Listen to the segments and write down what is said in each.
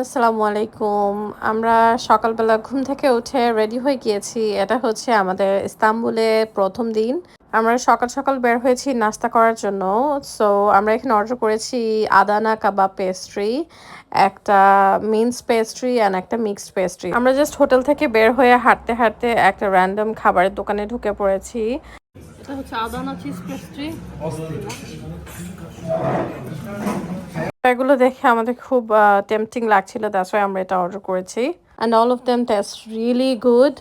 আসসালামু আলাইকুম। আমরা সকালবেলা ঘুম থেকে উঠে রেডি হয়ে গিয়েছি। এটা হচ্ছে আমাদের ইস্তাম্বুলে ১ম দিন। আমরা সকাল, সকাল বের হয়েছি নাস্তা করার জন্য। সো আমরা এখানে অর্ডার করেছি আদানা কাবাব পেস্ট্রি, একটা মিন্স পেস্ট্রি অ্যান্ড একটা মিক্সড পেস্ট্রি। আমরা জাস্ট হোটেল থেকে বের হয়ে হাঁটতে, হাঁটতে একটা র‍্যান্ডম খাবারের দোকানে ঢুকে পড়েছি। এটা হচ্ছে আদানা চিজ পেস্ট্রি। এগুলো দেখে আমাদের খুব টেম্পটিং লাগছিল। দ্যাটস ওয়াই আমরা এটা অর্ডার করেছি। And all of them test really good.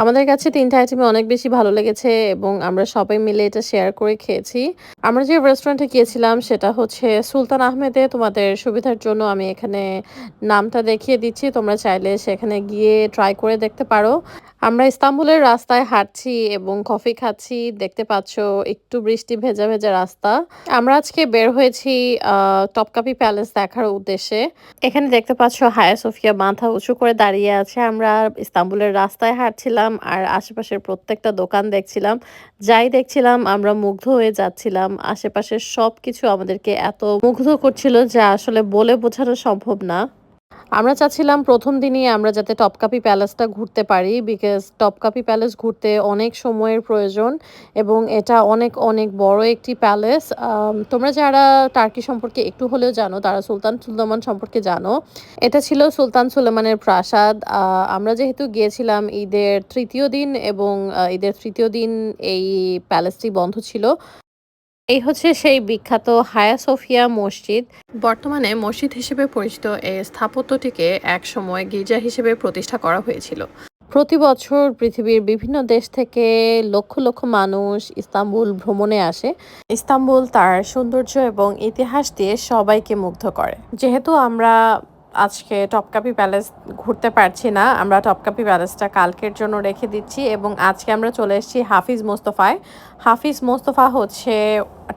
আমাদের কাছে ৩ টা আইটেমই অনেক বেশি ভালো লেগেছে এবং আমরা সবাই মিলে এটা শেয়ার করে খেয়েছি। আমরা যে রেস্টুরেন্টে গিয়েছিলাম সেটা হচ্ছে সুলতান আহমেদে। তোমাদের সুবিধার জন্য আমি এখানে নামটা দেখিয়ে দিচ্ছি। তোমরা চাইলে সেখানে গিয়ে ট্রাই করে দেখতে পারো। আমরা ইস্তাম্বুলের রাস্তায় হাঁটছি এবং কফি খাচ্ছি। দেখতে পাচ্ছ একটু বৃষ্টি ভেজা, ভেজা রাস্তা। আমরা আজকে বের হয়েছি টপকাপি প্যালেস দেখার উদ্দেশ্যে। এখানে দেখতে পাচ্ছ হায়া সোফিয়া মাথা উঁচু করে দাঁড়িয়ে আছে। আমরা ইস্তাম্বুলের রাস্তায় হাঁটছিলাম আর আশেপাশের প্রত্যেকটা দোকান দেখছিলাম। যাই দেখছিলাম আমরা মুগ্ধ হয়ে যাচ্ছিলাম। আশেপাশের সবকিছু আমাদেরকে এত মুগ্ধ করছিল যা আসলে বলে বোঝানো সম্ভব না। আমরা চাচ্ছিলাম ১ম দিনই আমরা যাতে টপকাপি প্যালেসটা ঘুরতে পারি বিকজ টপকাপি প্যালেস ঘুরতে অনেক সময়ের প্রয়োজন এবং এটা অনেক অনেক বড় একটি প্যালেস। তোমরা যারা টার্কি সম্পর্কে একটু হলেও জানো তারা সুলতান সুলেমান সম্পর্কে জানো। এটা ছিল সুলতান সুলেমানের প্রাসাদ। আমরা যেহেতু গিয়েছিলাম ঈদের ৩য় দিন এবং ঈদের ৩য় দিন এই প্যালেসটি বন্ধ ছিল। এই হচ্ছে সেই বিখ্যাত হায়া সোফিয়া মসজিদ। বর্তমানে মসজিদ হিসেবে পরিচিত এই স্থাপত্যটিকে একসময় গির্জা হিসেবে প্রতিষ্ঠা করা হয়েছিল। প্রতি বছর পৃথিবীর বিভিন্ন দেশ থেকে লক্ষ লক্ষ মানুষ ইস্তাম্বুল ভ্রমণে আসে। ইস্তাম্বুল তার সৌন্দর্য এবং ইতিহাস দিয়ে সবাইকে মুগ্ধ করে। যেহেতু আমরা আজকে টপকাপি প্যালেস ঘুরতে পারছি না, আমরা টপকাপি প্যালেসটা কালকের জন্য রেখে দিচ্ছি এবং আজকে আমরা চলে এসেছি হাফিজ মোস্তফায়। হাফিজ মোস্তফা হচ্ছে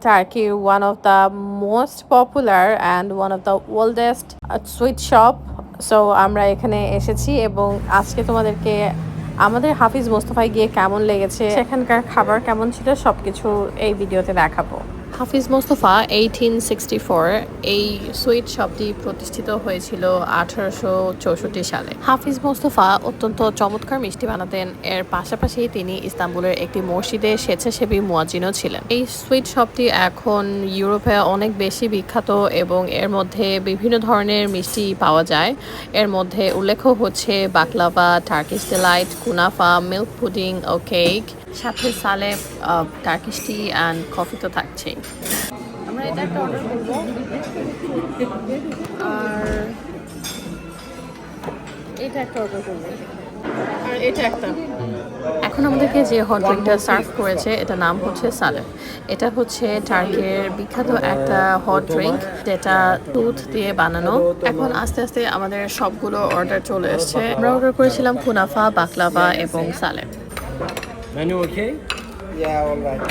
টার্কির one of the most popular and one of the oldest sweet shop. So আমরা এখানে এসেছি এবং আজকে তোমাদেরকে আমাদের হাফিজ মোস্তফায় গিয়ে কেমন লেগেছে, সেখানকার খাবার কেমন ছিল সবকিছু এই ভিডিওতে দেখাবো। হাফিজ মোস্তফা 1864 এই সুইট শপটি প্রতিষ্ঠিত হয়েছিল 1864 সালে। হাফিজ মোস্তফা অত্যন্ত চমৎকার মিষ্টি বানাতেন। এর পাশাপাশি তিনি ইস্তাম্বুলের একটি মসজিদে স্বেচ্ছাসেবী মুয়াজ্জিনও ছিলেন। এই সুইট শপটি এখন ইউরোপে অনেক বেশি বিখ্যাত এবং এর মধ্যে বিভিন্ন ধরনের মিষ্টি পাওয়া যায়। এর মধ্যে উল্লেখ্য হচ্ছে baklava, Turkish Deloitte, কুনাফা, milk pudding ও কেক, সাথে সালেব, টার্কিশ টি অ্যান্ড কফি তো থাকছেই। আমরা এটা একটা অর্ডার করবো আর এটা একটা অর্ডার করবো আর এটা একটা। এখন আমাদেরকে যে হট ড্রিঙ্কটা সার্ভ করেছে এটা নাম হচ্ছে সালেব। এটা হচ্ছে টার্কির বিখ্যাত একটা হট ড্রিঙ্ক যেটা দুধ দিয়ে বানানো। এখন আস্তে আস্তে আমাদের সবগুলো অর্ডার চলে এসছে। আমরা অর্ডার করেছিলাম কুনাফা, বাকলাভা এবং সালেব। Menu okay? Yeah, all right.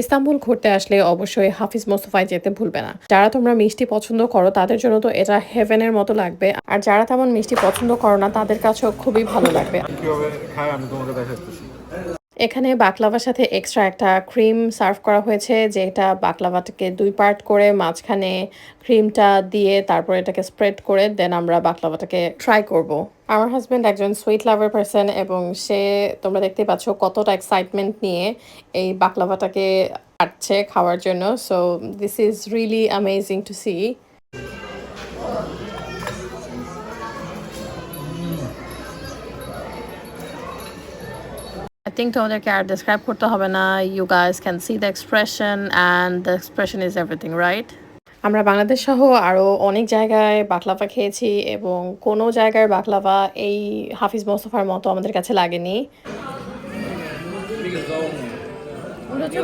Istanbul ঘুরতে আসলে অবশ্যই হাফিজ মোস্তফায় যেতে ভুলবে না। যারা তোমরা মিষ্টি পছন্দ করো তাদের জন্য তো এটা হেভেনের মতো লাগবে, আর যারা তেমন মিষ্টি পছন্দ করো না তাদের কাছেও খুবই ভালো লাগবে। কিভাবে খাই আমি তোমাকে দেখাচ্ছি। এখানে বাকলাভার সাথে এক্সট্রা একটা ক্রিম সার্ভ করা হয়েছে, যেটা বাকলাভাটাকে 2 পার্ট করে মাঝখানে ক্রিমটা দিয়ে তারপর এটাকে স্প্রেড করে দেন আমরা বাকলাভাটাকে ট্রাই করব। আমার হাজব্যান্ড একজন সুইট লাভার পারসন এবং সে তোমরা দেখতেই পাচ্ছ কতটা এক্সাইটমেন্ট নিয়ে এই বাকলাভাটাকে কাটছে খাওয়ার জন্য। So this is really amazing to see. I think তোমাদেরকে আর describe করতে হবে না। You guys can see the expression and the expression is everything, right? আমরা বাংলাদেশ সহ আরও অনেক জায়গায় বাকলাভা খেয়েছি এবং কোনো জায়গার বাকলাভা এই হাফিজ মোস্তফার মতো আমাদের কাছে লাগেনি।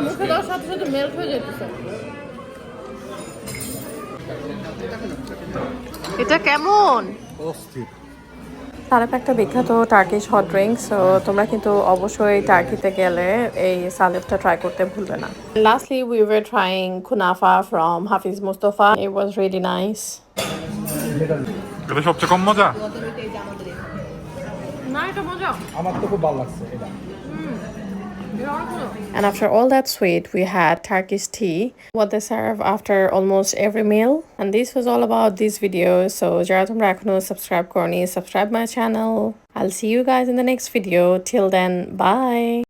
মুখে দেওয়ার সাথে সাথে মেল্ট হয়ে যেতেছে। এটা কেমন? অস্থির। সালেব একটা বিখ্যাত টার্কিশ হট ড্রিঙ্ক। সো তোমরা কিন্তু অবশ্যই টার্কিতে গেলে এই সালেবটা ট্রাই করতে ভুলবে না। Lastly we were trying কুনাফা from Hafiz Mostafa. It was really nice. এটা সবচেয়ে কম মজা? না, এটা মজা। আমার তো খুব ভালো লাগছে এটা। And after all that sweet, we had Turkish tea, what they serve after almost every meal. And this was all about this video. So যারা তোমরা এখনো subscribe করনি, subscribe my channel. I'll see you guys in the next video. Till then, bye.